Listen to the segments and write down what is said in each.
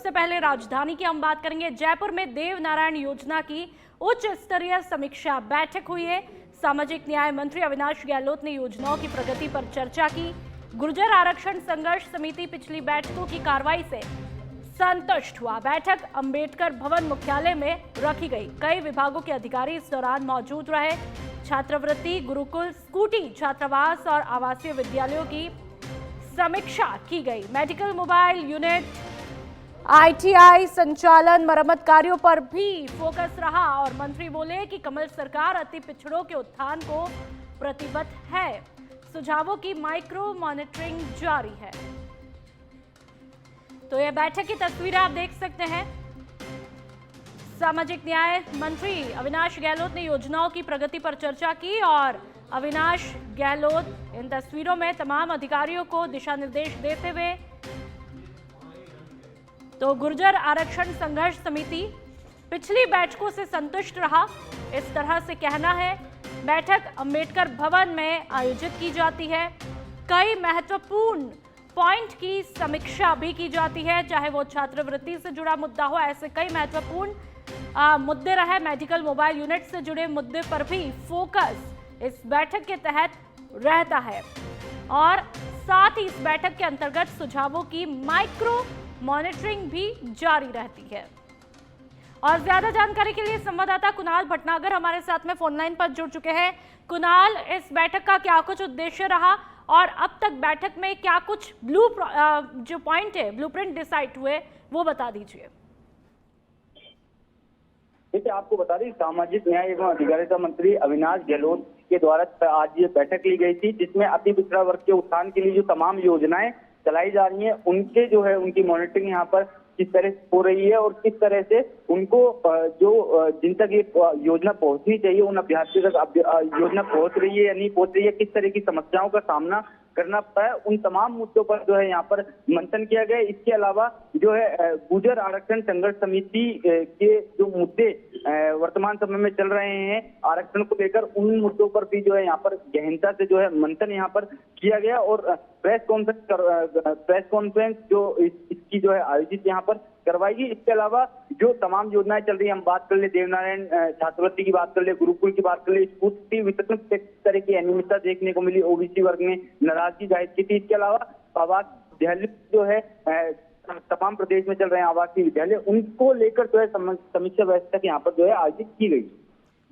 उससे पहले राजधानी की हम बात करेंगे। जयपुर में देव नारायण योजना की उच्च स्तरीय समीक्षा बैठक हुई है। सामाजिक न्याय मंत्री अविनाश गहलोत ने योजनाओं की प्रगति पर चर्चा की। गुर्जर आरक्षण संघर्ष समिति पिछली बैठकों की कार्रवाई से संतुष्ट हुआ। बैठक अंबेडकर भवन मुख्यालय में रखी गई। कई विभागों के अधिकारी इस दौरान मौजूद रहे। छात्रवृत्ति, गुरुकुल, स्कूटी, छात्रावास और आवासीय विद्यालयों की समीक्षा की गई। मेडिकल मोबाइल यूनिट, आईटीआई संचालन, मरम्मत कार्यों पर भी फोकस रहा और मंत्री बोले कि कमल सरकार अति पिछड़ों के उत्थान को प्रतिबद्ध है। सुझावों की माइक्रो मॉनिटरिंग जारी है। तो यह बैठक की तस्वीरें आप देख सकते हैं। सामाजिक न्याय मंत्री अविनाश गहलोत ने योजनाओं की प्रगति पर चर्चा की और अविनाश गहलोत इन तस्वीरों में तमाम अधिकारियों को दिशा निर्देश देते हुए तो गुर्जर आरक्षण संघर्ष समिति पिछली बैठकों से संतुष्ट रहा, इस तरह से कहना है। बैठक अंबेडकर भवन में आयोजित की जाती है। कई महत्वपूर्ण पॉइंट की समीक्षा भी की जाती है, चाहे वो छात्रवृत्ति से जुड़ा मुद्दा हो। ऐसे कई महत्वपूर्ण मुद्दे रहे। मेडिकल मोबाइल यूनिट से जुड़े मुद्दे पर भी फोकस इस बैठक के तहत रहता है और साथ ही इस बैठक के अंतर्गत सुझावों की माइक्रो मॉनिटरिंग भी जारी रहती है। और ज्यादा जानकारी के लिए संवाददाता कुणाल भटनागर हमारे साथ में फोन लाइन पर जुड़ चुके हैं। कुणाल, इस बैठक का क्या कुछ उद्देश्य रहा और अब तक बैठक में क्या कुछ जो पॉइंट है, ब्लूप्रिंट डिसाइड हुए, वो बता दीजिए। देखिए, आपको बता दें, सामाजिक न्याय एवं अधिकारिता मंत्री अविनाश गहलोत के द्वारा आज ये बैठक ली गई थी, जिसमें अति पिछड़ा वर्ग के उत्थान के लिए जो तमाम योजनाएं चलाई जा रही हैं, उनके जो है उनकी मॉनिटरिंग यहाँ पर किस तरह से हो रही है और किस तरह से उनको जो जिन तक ये योजना पहुंचनी चाहिए उन अभ्यर्थियों तक योजना पहुंच रही है या नहीं पहुंच रही है, किस तरह की समस्याओं का सामना करना पड़ा है, उन तमाम मुद्दों पर जो है यहाँ पर मंथन किया गया। इसके अलावा जो है गुर्जर आरक्षण संघर्ष समिति के जो मुद्दे वर्तमान समय में चल रहे हैं आरक्षण को लेकर, उन मुद्दों पर भी जो है यहाँ पर गहनता से जो है मंथन यहाँ पर किया गया और प्रेस कॉन्फ्रेंस जो इसकी जो है आयोजित यहाँ पर करवाई गई। इसके अलावा जो तमाम योजनाएं चल रही है, हम बात कर ले देवनारायण छात्रवृत्ति की बात कर ले, गुरुकुल की बात कर ले, स्कूटी वितरण से किस तरह की अनियमितता देखने को मिली, ओबीसी वर्ग में नाराजगी जाहिर की थी। इसके अलावा आवास विद्यालय जो है तमाम प्रदेश में चल रहे हैं आवासीय विद्यालय, उनको लेकर जो है समीक्षा बैठक यहाँ पर जो है आयोजित की गई।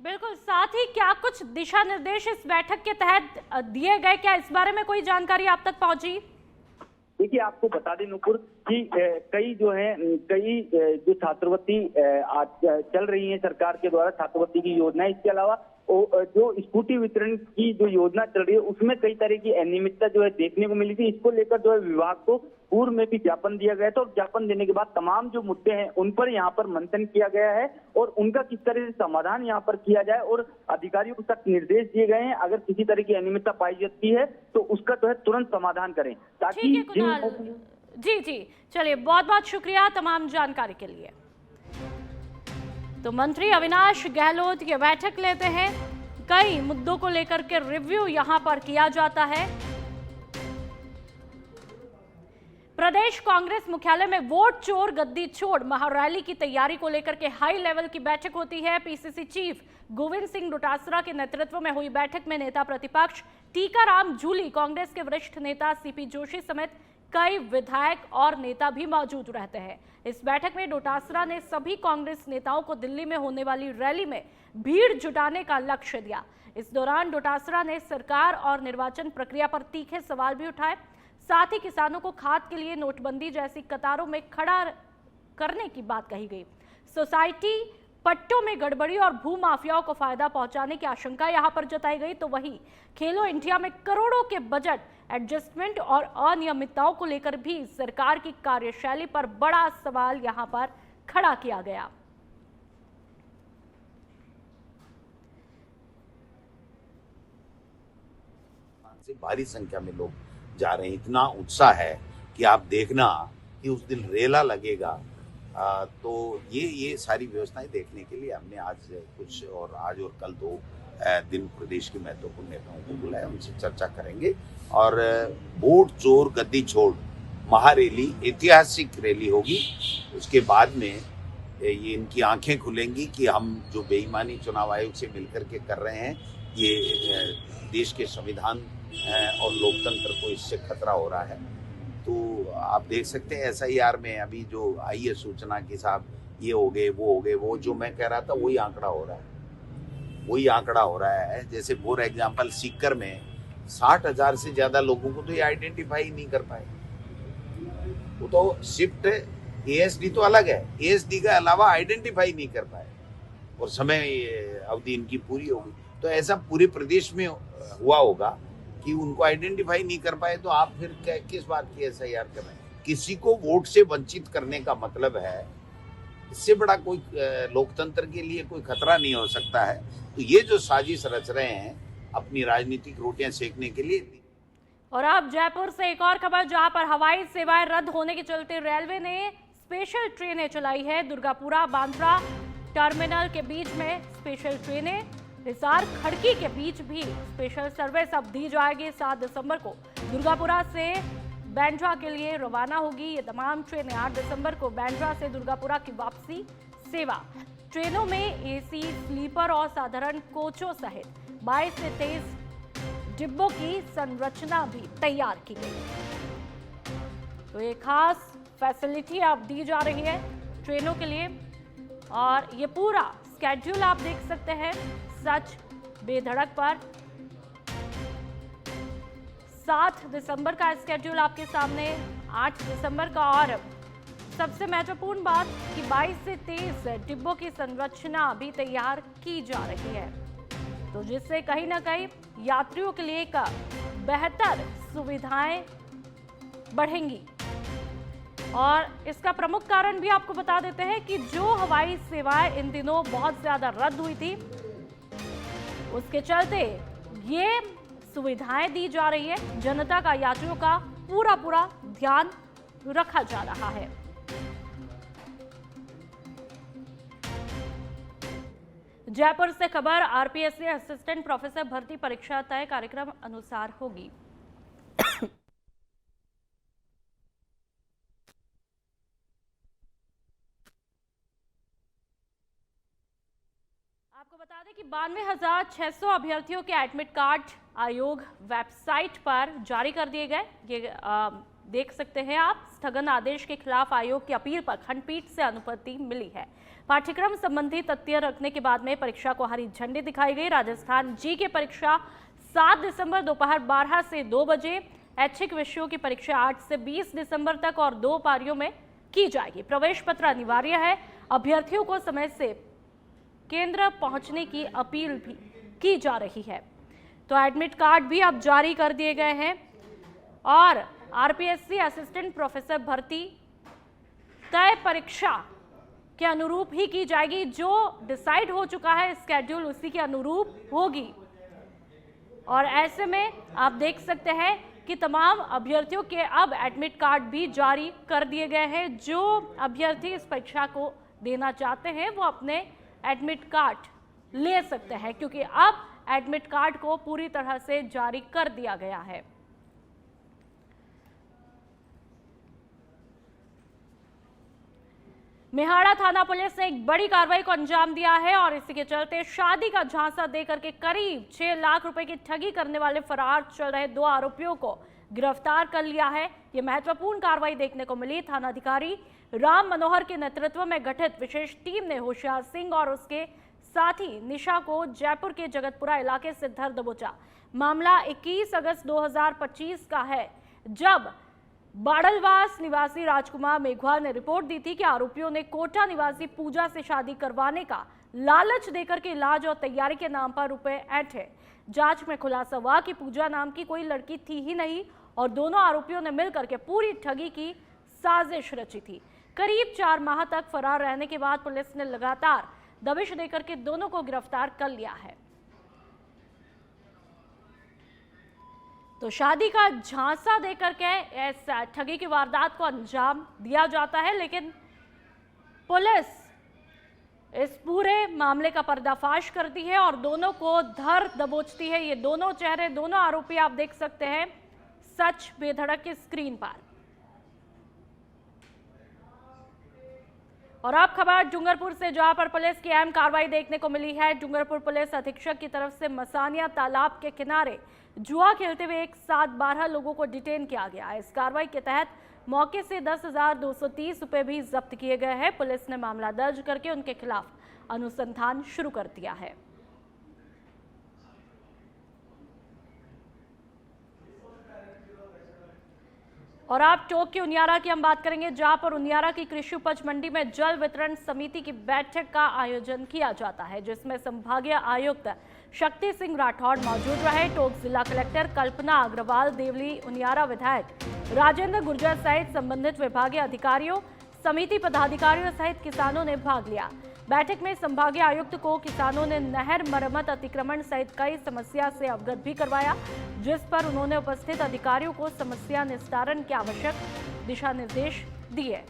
बिल्कुल, साथ ही क्या कुछ दिशा निर्देश इस बैठक के तहत दिए गए, क्या इस बारे में कोई जानकारी आप तक पहुंची? देखिए, आपको बता दें नुपुर कि कई जो छात्रवृत्ति चल रही है सरकार के द्वारा, छात्रवृत्ति की योजना, इसके अलावा जो स्कूटी वितरण की जो योजना चल रही है उसमें कई तरह की अनियमितता जो है देखने को मिली थी। इसको लेकर जो है विभाग को पूर्व में भी ज्ञापन दिया गया था और ज्ञापन देने के बाद तमाम जो मुद्दे हैं उन पर यहाँ पर मंथन किया गया है और उनका किस तरह से समाधान यहाँ पर किया जाए और अधिकारियों तक निर्देश दिए गए हैं, अगर किसी तरह की अनियमितता पाई जाती है तो उसका जो है तुरंत समाधान करें, ताकि जी चलिए, बहुत बहुत शुक्रिया तमाम जानकारी के लिए। तो मंत्री अविनाश गहलोत ये बैठक लेते हैं, कई मुद्दों को लेकर के रिव्यू यहां पर किया जाता है। प्रदेश कांग्रेस मुख्यालय में वोट चोर गद्दी छोड़ महारैली की तैयारी को लेकर के हाई लेवल की बैठक होती है। पीसीसी चीफ गोविंद सिंह डोटासरा के नेतृत्व में हुई बैठक में नेता प्रतिपक्ष टीकाराम जूली, कांग्रेस के वरिष्ठ नेता सीपी जोशी समेत कई विधायक और नेता भी मौजूद रहते हैं। इस बैठक में डोटासरा ने सभी कांग्रेस नेताओं को दिल्ली में होने वाली रैली में भीड़ जुटाने का लक्ष्य दिया। इस दौरान डोटासरा ने सरकार और निर्वाचन प्रक्रिया पर तीखे सवाल भी उठाए। साथ ही किसानों को खाद के लिए नोटबंदी जैसी कतारों में खड़ा करने की बात कही गई। सोसाइटी पट्टों में गड़बड़ी और भू माफियाओं को फायदा पहुंचाने की आशंका यहां पर जताई गई। तो वहीं खेलो इंडिया में करोड़ों के बजट एडजस्टमेंट और अनियमितताओं को लेकर भी सरकार की कार्यशैली पर बड़ा सवाल यहां पर खड़ा किया गया। भारी संख्या में लोग जा रहे हैं, इतना उत्साह है कि आप देखना कि उस दिन रेला लगेगा। तो ये सारी व्यवस्थाएं देखने के लिए हमने आज और कल 2 दिन प्रदेश के महत्वपूर्ण नेताओं को बुलाया, उनसे चर्चा करेंगे और वोट चोर गद्दी छोड़ महारैली, ऐतिहासिक रैली होगी। उसके बाद में ये इनकी आंखें खुलेंगी कि हम जो बेईमानी चुनाव आयोग से मिलकर के कर रहे हैं, ये देश के संविधान और लोकतंत्र को इससे खतरा हो रहा है। तो आप देख सकते हैं SIR में अभी जो आई है सूचना कि साहब ये हो गए, वो जो मैं कह रहा था वही आंकड़ा हो रहा है। जैसे फॉर एग्जाम्पल सीकर में 60,000 से ज्यादा लोगों को तो ये आइडेंटिफाई नहीं कर पाए। वो तो शिफ्ट ASD तो अलग है, ASD के अलावा आइडेंटिफाई नहीं कर पाए और समय अवधि इनकी पूरी होगी। तो ऐसा पूरे प्रदेश में हुआ होगा कि उनको आइडेंटिफाई नहीं कर पाए, तो आप फिर किस बात की SIR कर रहे हैं? किसी को वोट से वंचित करने का मतलब है, इससे बड़ा कोई लोकतंत्र के लिए कोई खतरा नहीं हो सकता है। तो ये जो साजिश रच रहे हैं अपनी राजनीतिक रोटियां सेकने के लिए। और अब जयपुर से एक और खबर, जहां पर हवाई सेवाएं रद्द होने के चलते रेलवे ने स्पेशल ट्रेनें चलाई है। दुर्गापुरा बांद्रा टर्मिनल के बीच में स्पेशल ट्रेनें, हिसार खड़की के बीच भी स्पेशल सर्विस अब दी जाएगी। 7 दिसंबर को दुर्गापुरा से बांद्रा के लिए रवाना होगी ये तमाम ट्रेनें। 8 दिसंबर को बांद्रा से दुर्गापुरा की वापसी सेवा। ट्रेनों में AC, स्लीपर और साधारण कोचों सहित 22 से 23 डिब्बों की संरचना भी तैयार की गई। तो ये खास फैसिलिटी अब दी जा रही है ट्रेनों के लिए और ये पूरा स्केड्यूल आप देख सकते हैं सच बेधड़क पर। 7 दिसंबर का स्केड्यूल आपके सामने, 8 दिसंबर का, और सबसे महत्वपूर्ण बात कि 22 से 23 डिब्बों की संरचना भी तैयार की जा रही है, तो जिससे कहीं ना कहीं यात्रियों के लिए एक बेहतर सुविधाएं बढ़ेंगी। और इसका प्रमुख कारण भी आपको बता देते हैं कि जो हवाई सेवाएं इन दिनों बहुत ज्यादा रद्द हुई थी, उसके चलते ये सुविधाएं दी जा रही है। जनता का, यात्रियों का पूरा ध्यान रखा जा रहा है। जयपुर से खबर, RPSC असिस्टेंट प्रोफेसर भर्ती परीक्षा तय कार्यक्रम अनुसार होगी। आपको बता दें कि 92,600 अभ्यर्थियों के एडमिट कार्ड आयोग वेबसाइट पर जारी कर दिए गए। ये देख सकते हैं आप, स्थगन आदेश के खिलाफ आयोग की अपील पर खंडपीठ से अनुमति मिली है। पाठ्यक्रम संबंधी तथ्य रखने के बाद में परीक्षा को हरी झंडी दिखाई गई। राजस्थान GK परीक्षा 7 दिसंबर दोपहर 12 से 2 बजे, ऐच्छिक विषयों की परीक्षा 8 से 20 दिसंबर तक और 2 पारियों में की जाएगी। प्रवेश पत्र अनिवार्य है। अभ्यर्थियों को समय से केंद्र पहुंचने की अपील भी की जा रही है। तो एडमिट कार्ड भी अब जारी कर दिए गए हैं और RPSC असिस्टेंट प्रोफेसर भर्ती तय परीक्षा के अनुरूप ही की जाएगी। जो डिसाइड हो चुका है स्केड्यूल, उसी के अनुरूप होगी। और ऐसे में आप देख सकते हैं कि तमाम अभ्यर्थियों के अब एडमिट कार्ड भी जारी कर दिए गए हैं। जो अभ्यर्थी इस परीक्षा को देना चाहते हैं वो अपने एडमिट कार्ड ले सकते हैं, क्योंकि अब एडमिट कार्ड को पूरी तरह से जारी कर दिया गया है। मेहाड़ा थाना पुलिस ने एक बड़ी कार्रवाई को अंजाम दिया है और इसी के चलते शादी का झांसा देकर के करीब 6 लाख रुपए की ठगी करने वाले फरार चल रहे 2 आरोपियों को गिरफ्तार कर लिया है। यह महत्वपूर्ण कार्रवाई देखने को मिली। थानाधिकारी राम मनोहर के नेतृत्व में गठित विशेष टीम ने होशियार सिंह और उसके साथी निशा को जयपुर के जगतपुरा इलाके से धर दबोचा। मामला 21 अगस्त 2025 का है, जब बाड़लवास निवासी राजकुमार मेघवाल ने रिपोर्ट दी थी कि आरोपियों ने कोटा निवासी पूजा से शादी करवाने का लालच देकर के इलाज और तैयारी के नाम पर रुपए ऐंठे। जांच में खुलासा हुआ कि पूजा नाम की कोई लड़की थी ही नहीं और दोनों आरोपियों ने मिलकर के पूरी ठगी की साजिश रची थी। करीब 4 माह तक फरार रहने के बाद पुलिस ने लगातार दबिश देकर के दोनों को गिरफ्तार कर लिया है। तो शादी का झांसा देकर के इस ठगी की वारदात को अंजाम दिया जाता है, लेकिन पुलिस इस पूरे मामले का पर्दाफाश करती है और दोनों को धर दबोचती है। ये दोनों चेहरे, दोनों आरोपी आप देख सकते हैं सच बेधड़क की स्क्रीन पर। और अब खबर डूंगरपुर से, जहां पर पुलिस की अहम कार्रवाई देखने को मिली है। डूंगरपुर पुलिस अधीक्षक की तरफ से मसानिया तालाब के किनारे जुआ खेलते हुए एक साथ 12 लोगों को डिटेन किया गया। इस कार्रवाई के तहत मौके से 10,230 रुपए भी जब्त किए गए हैं। पुलिस ने मामला दर्ज करके उनके खिलाफ अनुसंधान शुरू कर दिया है। और आप टोक के उनियारा की हम बात करेंगे, जहां पर उनियारा की कृषि उपज मंडी में जल वितरण समिति की बैठक का आयोजन किया जाता है, जिसमें संभागीय आयुक्त शक्ति सिंह राठौड़ मौजूद रहे। टोक जिला कलेक्टर कल्पना अग्रवाल, देवली उनियारा विधायक राजेंद्र गुर्जर सहित संबंधित विभागीय अधिकारियों, समिति पदाधिकारियों सहित किसानों ने भाग लिया। बैठक में संभागीय आयुक्त को किसानों ने नहर मरम्मत, अतिक्रमण सहित कई समस्या से अवगत भी करवाया, जिस पर उन्होंने उपस्थित अधिकारियों को समस्या निस्तारण के आवश्यक दिशा निर्देश दिए।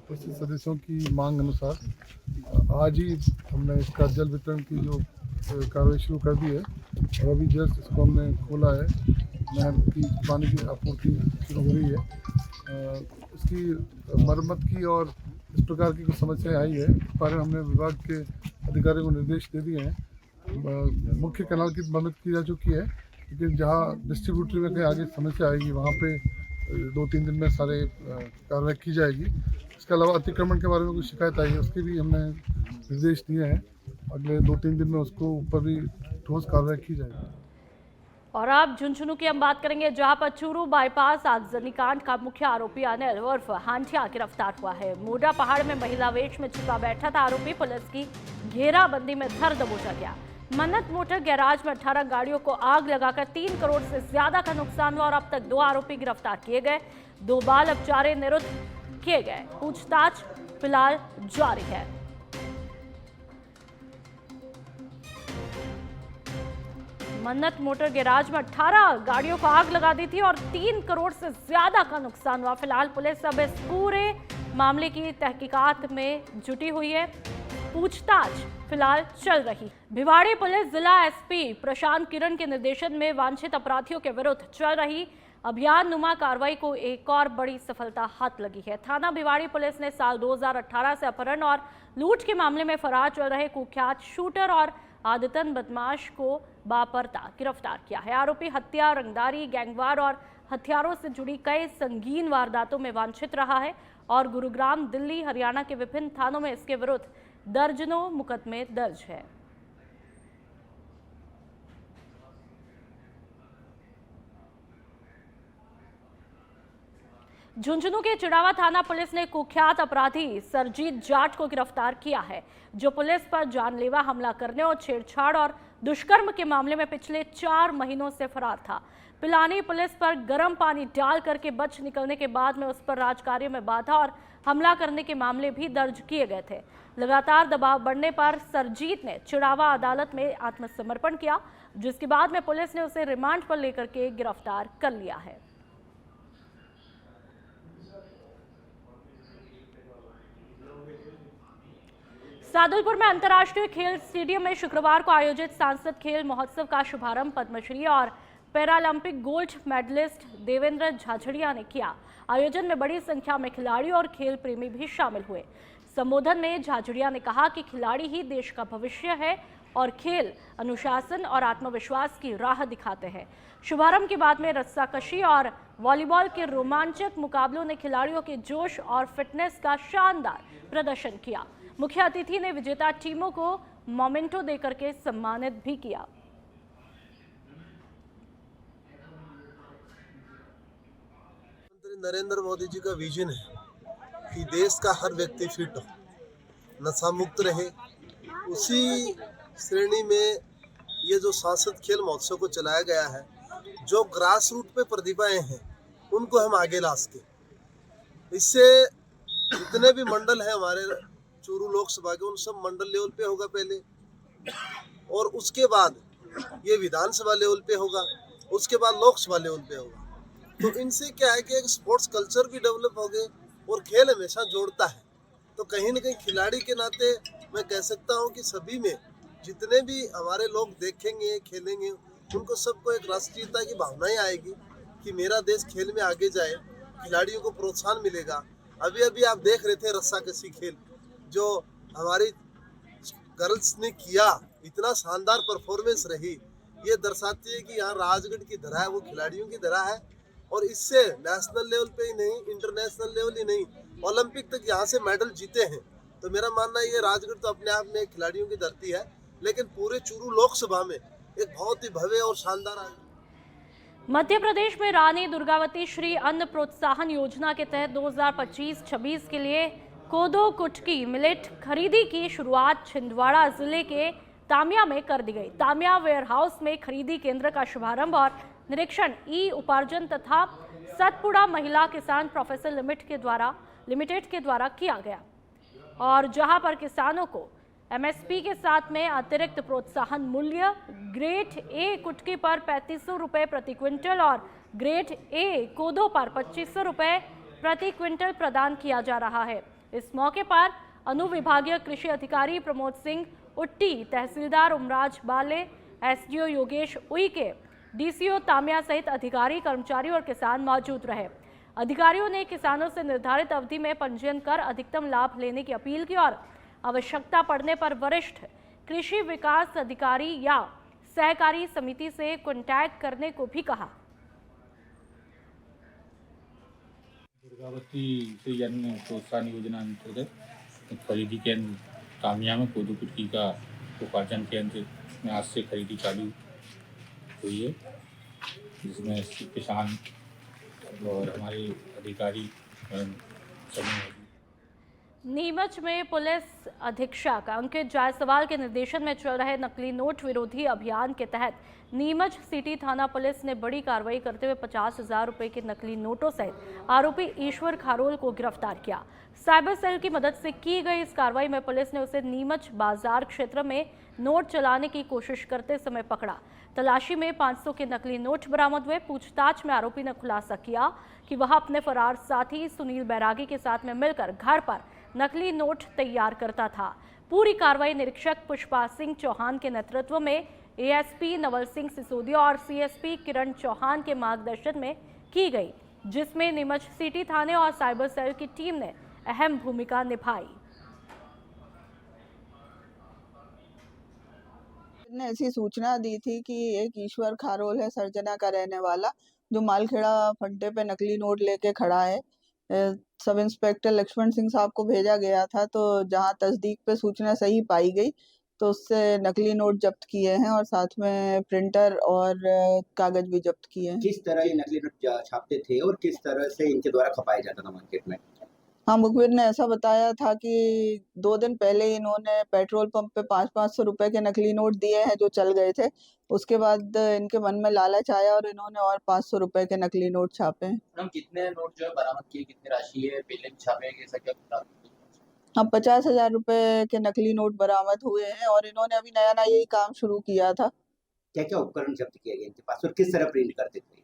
उपस्थित सदस्यों की मांग अनुसार आज ही हमने इसका जल वितरण की जो कार्रवाई शुरू कर दी है और अभी जस्ट इसको हमने खोला है। नहर की पानी की आपूर्ति शुरू हो रही है। इसकी मरम्मत की और इस प्रकार की कुछ समस्याएं आई है, इस बारे में हमने विभाग के अधिकारियों को निर्देश दे दिए हैं। मुख्य कैनाल की मरम्मत की जा चुकी है, लेकिन जहाँ डिस्ट्रीब्यूटरी में कहीं आगे समस्या आएगी वहाँ पे 2-3 दिन में सारे कार्रवाई की जाएगी। इसके अलावा अतिक्रमण के बारे में कुछ शिकायत आई है, उसके भी हमने निर्देश दिए हैं। अगले 2-3 दिन में उसको ऊपर भी ठोस कार्रवाई की जाएगी। और अब झुंझुनू की हम बात करेंगे, जहां पर चूरू बाईपास आगजनी कांड का मुख्य आरोपी अनिल उर्फ हांठिया गिरफ्तार हुआ है। मोडा पहाड़ में महिला वेश में छिपा बैठा था आरोपी। पुलिस की घेराबंदी में धर दबोचा गया। मन्नत मोटर गैराज में 18 गाड़ियों को आग लगाकर 3 करोड़ से ज्यादा का नुकसान हुआ और अब तक 2 आरोपी गिरफ्तार किए गए। 2 बाल अपचारे निरुद्ध किए गए। पूछताछ फिलहाल जारी है। मन्नत मोटर गैराज में 18 गाड़ियों को आग लगा दी थी और 3 करोड़ से ज्यादा का नुकसान हुआ। फिलहाल पुलिस अब इस पूरे मामले की तहकीकात में जुटी हुई है। पूछताछ फिलहाल चल रही। भिवाड़ी पुलिस जिला एसपी प्रशांत किरण के निर्देशन में वांछित अपराधियों के विरुद्ध चल रही अभियान नुमा कार्रवाई को एक और बड़ी सफलता हाथ लगी है। थाना भिवाड़ी पुलिस ने साल 2018 से अपहरण और लूट के मामले में फरार चल रहे कुख्यात शूटर और आदतन बदमाश को बापरता गिरफ्तार किया है। आरोपी हत्या, रंगदारी, गैंगवार और हथियारों से जुड़ी कई संगीन वारदातों में वांछित रहा है और गुरुग्राम, दिल्ली, हरियाणा के विभिन्न थानों में इसके विरुद्ध दर्जनों मुकदमे दर्ज है। झुंझुनू के चिड़ावा थाना पुलिस ने कुख्यात अपराधी सरजीत जाट को गिरफ्तार किया है, जो पुलिस पर जानलेवा हमला करने और छेड़छाड़ और दुष्कर्म के मामले में पिछले 4 महीनों से फरार था। पिलानी पुलिस पर गर्म पानी डाल करके बच निकलने के बाद में उस पर राजकार्य में बाधा और हमला करने के मामले भी दर्ज किए गए थे। लगातार दबाव बढ़ने पर सरजीत ने चिड़ावा अदालत में आत्मसमर्पण किया, जिसके बाद में पुलिस ने उसे रिमांड पर लेकर के गिरफ्तार कर लिया है। सादुलपुर में अंतर्राष्ट्रीय खेल स्टेडियम में शुक्रवार को आयोजित सांसद खेल महोत्सव का शुभारंभ पद्मश्री और Paralympic gold medalist Devendra Jhajharia ने किया। आयोजन में बड़ी संख्या में खिलाड़ी और खेल प्रेमी भी शामिल हुए। संबोधन में झाझड़िया ने कहा कि खिलाड़ी ही देश का भविष्य है और खेल अनुशासन और आत्मविश्वास की राह दिखाते हैं। शुभारंभ के बाद में रस्साकशी और वॉलीबॉल के रोमांचक मुकाबलों ने खिलाड़ियों के जोश और फिटनेस का शानदार प्रदर्शन किया। मुख्य अतिथि ने विजेता टीमों को मोमेंटो देकर के सम्मानित भी किया। नरेंद्र मोदी जी का विजन है कि देश का हर व्यक्ति फिट हो, नशा मुक्त रहे। उसी श्रेणी में ये जो सांसद खेल महोत्सव को चलाया गया है, जो ग्रास रूट पे प्रतिभाएं हैं उनको हम आगे ला सके। इससे जितने भी मंडल हैं हमारे चूरू लोकसभा के, उन सब मंडल लेवल पे होगा पहले, और उसके बाद ये विधानसभा लेवल पे होगा, उसके बाद लोकसभा लेवल पे होगा। तो इनसे क्या है कि एक स्पोर्ट्स कल्चर भी डेवलप हो गए और खेल हमेशा जोड़ता है। तो कहीं ना कहीं खिलाड़ी के नाते मैं कह सकता हूँ कि सभी में जितने भी हमारे लोग देखेंगे, खेलेंगे, उनको सबको एक राष्ट्रीयता की भावनाएं आएगी कि मेरा देश खेल में आगे जाए, खिलाड़ियों को प्रोत्साहन मिलेगा। अभी अभी आप देख रहे थे रस्साकशी खेल जो हमारी गर्ल्स ने किया, इतना शानदार परफॉर्मेंस रही। ये दर्शाती है कि यहाँ राजगढ़ की धरा है वो खिलाड़ियों की धरा है, और इससे नेशनल लेवल पे ही नहीं, इंटरनेशनल लेवल ही नहीं, ओलंपिक तक यहाँ से मेडल जीते हैं। तो मेरा मानना है ये राजगढ़ तो अपने आप में खिलाड़ियों की धरती है, लेकिन पूरे चूरू लोकसभा में एक बहुत ही भव्य और शानदार आयोजन। मध्य प्रदेश में रानी दुर्गावती श्री अन्न प्रोत्साहन योजना के तहत 2025-26 के लिए कोदो कुटकी मिलेट खरीदी की शुरुआत छिंदवाड़ा जिले के तामिया में कर दी गई। तामिया वेयर हाउस में खरीदी केंद्र का शुभारंभ और निरीक्षण ई उपार्जन तथा सतपुड़ा महिला किसान प्रोफेसर लिमिटेड के द्वारा किया गया, और जहां पर किसानों को एमएसपी के साथ में अतिरिक्त प्रोत्साहन मूल्य ग्रेड ए कुटकी पर 3500 रुपये प्रति क्विंटल और ग्रेड ए कोदो पर 2500 रुपये प्रति क्विंटल प्रदान किया जा रहा है। इस मौके पर अनुविभागीय कृषि अधिकारी प्रमोद सिंह उट्टी, तहसीलदार उमराज बाले, एसडीओ योगेश उइके, डीसीओ तामिया सहित अधिकारी, कर्मचारी और किसान मौजूद रहे। अधिकारियों ने किसानों से निर्धारित अवधि में पंजीयन कर अधिकतम लाभ लेने की अपील की और आवश्यकता पड़ने पर वरिष्ठ कृषि विकास अधिकारी या सहकारी समिति से कॉन्टैक्ट करने को भी कहा। दुर्गावती से अन्न प्रोत्साहन योजना अंतर्गत खरीदी केंद्र तामिया में कोदो कुटकी का उपार्जन केंद्र में आज से खरीदी चालू हुई है, जिसमें किसान और हमारे अधिकारी सभी। नीमच में पुलिस अधीक्षक अंकित जायसवाल के निर्देशन में चल रहे नकली नोट विरोधी अभियान के तहत नीमच सिटी थाना पुलिस ने बड़ी कार्रवाई करते हुए 50,000 रुपए के नकली नोटों सहित आरोपी ईश्वर खारोल को गिरफ्तार किया। साइबर सेल की मदद से की गई इस कार्रवाई में पुलिस ने उसे नीमच बाजार क्षेत्र में नोट चलाने की कोशिश करते समय पकड़ा। तलाशी में 500 के नकली नोट बरामद हुए। पूछताछ में आरोपी ने खुलासा किया कि वह अपने फरार साथी सुनील बैरागी के साथ में मिलकर घर पर नकली नोट तैयार करता था। पूरी कार्रवाई निरीक्षक पुष्पा सिंह चौहान के नेतृत्व में एएसपी नवल सिंह सिसोदिया और सीएसपी किरण चौहान के मार्गदर्शन में की गई, जिसमें नीमच सिटी थाने और साइबर सेल की टीम ने अहम भूमिका निभाई। ने ऐसी सूचना दी थी कि एक ईश्वर खारोल है सरजना का रहने वाला, जो मालखेड़ा फड्डे पे नकली नोट लेके खड़ा है। सब इंस्पेक्टर लक्ष्मण सिंह साहब को भेजा गया था, तो जहां तस्दीक पे सूचना सही पाई गई तो उससे नकली नोट जब्त किए हैं और साथ में प्रिंटर और कागज भी जब्त किए हैं। किस तरह ये नकली नोट छापते थे और किस तरह से इनके द्वारा खपाया जाता था मार्केट में? हाँ, मुखबिर ने ऐसा बताया था कि 2 दिन पहले इन्होंने पेट्रोल पंप पे 500-500 रुपए के नकली नोट दिए हैं जो चल गए थे। उसके बाद इनके मन में लालच आया और इन्होंने और 500 रुपए के नकली नोट छापे हैं। हम कितने नोट जो है बरामद किए, कितनी राशि है, पहले भी छापे हैं, कैसा क्या? हाँ, 50,000 रुपए के नकली नोट बरामद हुए हैं और इन्होंने अभी नया यही काम शुरू किया था। क्या क्या उपकरण जब्त किया गया इनके पास और किस तरह प्रिंट करते थे?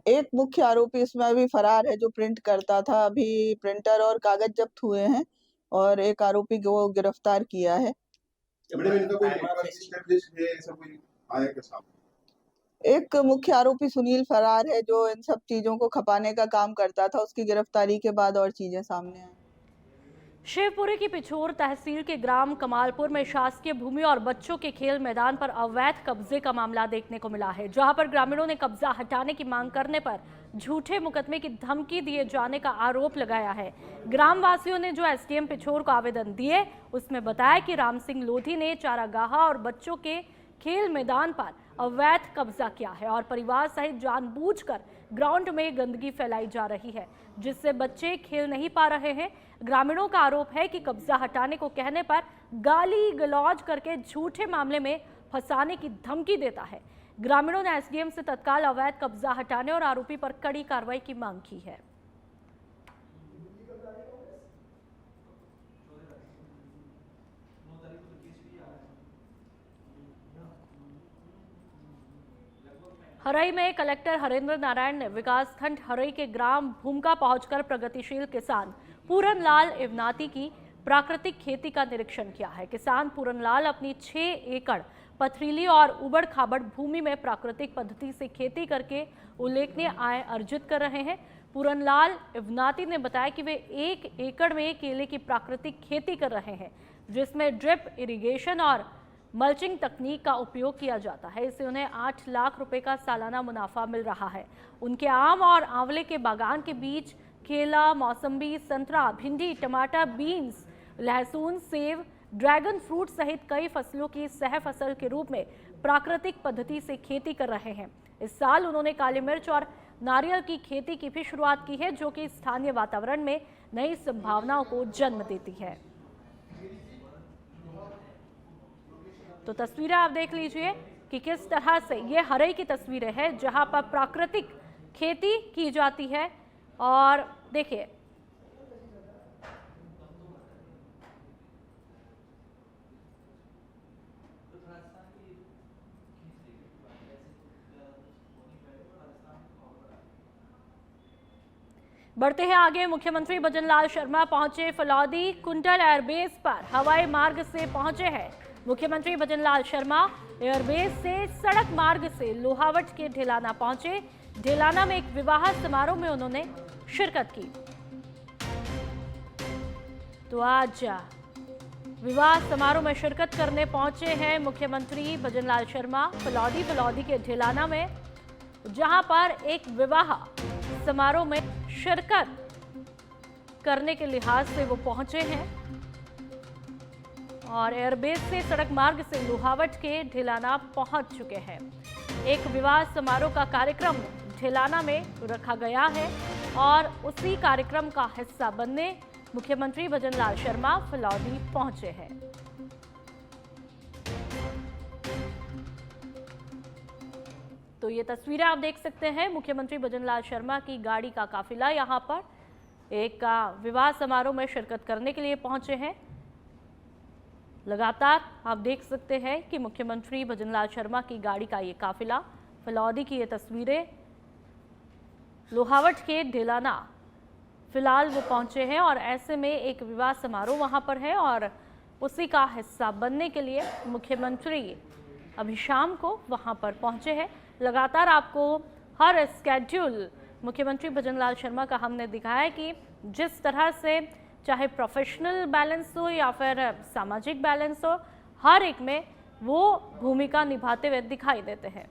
एक मुख्य आरोपी इसमें अभी फरार है जो प्रिंट करता था। अभी प्रिंटर और कागज जब्त हुए हैं और एक आरोपी को गिरफ्तार किया है। एक मुख्य आरोपी सुनील फरार है जो इन सब चीजों को खपाने का काम करता था। उसकी गिरफ्तारी के बाद और चीजें सामने आई। शिवपुरी की पिछोर तहसील के ग्राम कमालपुर में शासकीय भूमि और बच्चों के खेल मैदान पर अवैध कब्जे का मामला देखने को मिला है, जहां पर ग्रामीणों ने कब्जा हटाने की मांग करने पर झूठे मुकदमे की धमकी दिए जाने का आरोप लगाया है। ग्रामवासियों ने जो एसडीएम पिछोर को आवेदन दिए उसमें बताया कि राम सिंह लोधी ने चारागाह और बच्चों के खेल मैदान पर अवैध कब्जा किया है और परिवार सहित जानबूझकर ग्राउंड में गंदगी फैलाई जा रही है, जिससे बच्चे खेल नहीं पा रहे हैं। ग्रामीणों का आरोप है कि कब्जा हटाने को कहने पर गाली गलौज करके झूठे मामले में फंसाने की धमकी देता है। ग्रामीणों ने एसडीएम से तत्काल अवैध कब्जा हटाने और आरोपी पर कड़ी कार्रवाई की मांग की है। हरई में कलेक्टर हरेंद्र नारायण ने विकासखंड हरई के ग्राम भूमका पहुंचकर प्रगतिशील किसान पूरनलाल इवनाती की प्राकृतिक खेती का निरीक्षण किया है। किसान पूरनलाल अपनी 6 एकड़ पथरीली और उबड़ खाबड़ भूमि में प्राकृतिक पद्धति से खेती करके उल्लेखनीय आय अर्जित कर रहे हैं। पूरनलाल इवनाती ने बताया कि वे 1 एकड़ में केले की प्राकृतिक खेती कर रहे हैं, जिसमें ड्रिप इरिगेशन और मल्चिंग तकनीक का उपयोग किया जाता है। इससे उन्हें 8 लाख रुपए का सालाना मुनाफा मिल रहा है। उनके आम और आंवले के बागान के बीच केला, मौसम्बी, संतरा, भिंडी, टमाटर, बीन्स, लहसुन, सेब, ड्रैगन फ्रूट सहित कई फसलों की सह फसल के रूप में प्राकृतिक पद्धति से खेती कर रहे हैं। इस साल उन्होंने काली मिर्च और नारियल की खेती की भी शुरुआत की है, जो कि स्थानीय वातावरण में नई संभावनाओं को जन्म देती है। तो तस्वीरें आप देख लीजिए कि किस तरह से ये हरई की तस्वीरें हैं, जहां पर प्राकृतिक खेती की जाती है। और देखिए, बढ़ते हैं आगे। मुख्यमंत्री भजनलाल शर्मा पहुंचे फलौदी कुंडल एयरबेस पर, हवाई मार्ग से पहुंचे हैं। मुख्यमंत्री भजनलाल शर्मा एयरबेस से सड़क मार्ग से लोहावट के ढेलाना पहुंचे। ढेलाना में एक विवाह समारोह में उन्होंने शिरकत की। तो आज विवाह समारोह में शिरकत करने पहुंचे हैं मुख्यमंत्री भजनलाल शर्मा फलौदी के ढेलाना में, जहां पर एक विवाह समारोह में शिरकत करने के लिहाज से वो पहुंचे हैं। और एयरबेस से सड़क मार्ग से लोहावट के ढेलाना पहुंच चुके हैं। एक विवाह समारोह का कार्यक्रम ढेलाना में रखा गया है और उसी कार्यक्रम का हिस्सा बनने मुख्यमंत्री भजनलाल शर्मा फलौदी पहुंचे हैं। तो ये तस्वीरें आप देख सकते हैं, मुख्यमंत्री भजनलाल शर्मा की गाड़ी का काफिला यहां पर एक विवाह समारोह में शिरकत करने के लिए पहुंचे हैं। लगातार आप देख सकते हैं कि मुख्यमंत्री भजनलाल शर्मा की गाड़ी का ये काफिला, फलौदी की ये तस्वीरें, लोहावट के ढेलाना फिलहाल वो पहुंचे हैं। और ऐसे में एक विवाह समारोह वहां पर है और उसी का हिस्सा बनने के लिए मुख्यमंत्री अभी शाम को वहां पर पहुंचे हैं। लगातार आपको हर स्केड्यूल मुख्यमंत्री भजनलाल शर्मा का हमने दिखाया कि जिस तरह से चाहे प्रोफेशनल बैलेंस हो या फिर सामाजिक बैलेंस हो, हर एक में वो भूमिका निभाते हुए दिखाई देते हैं।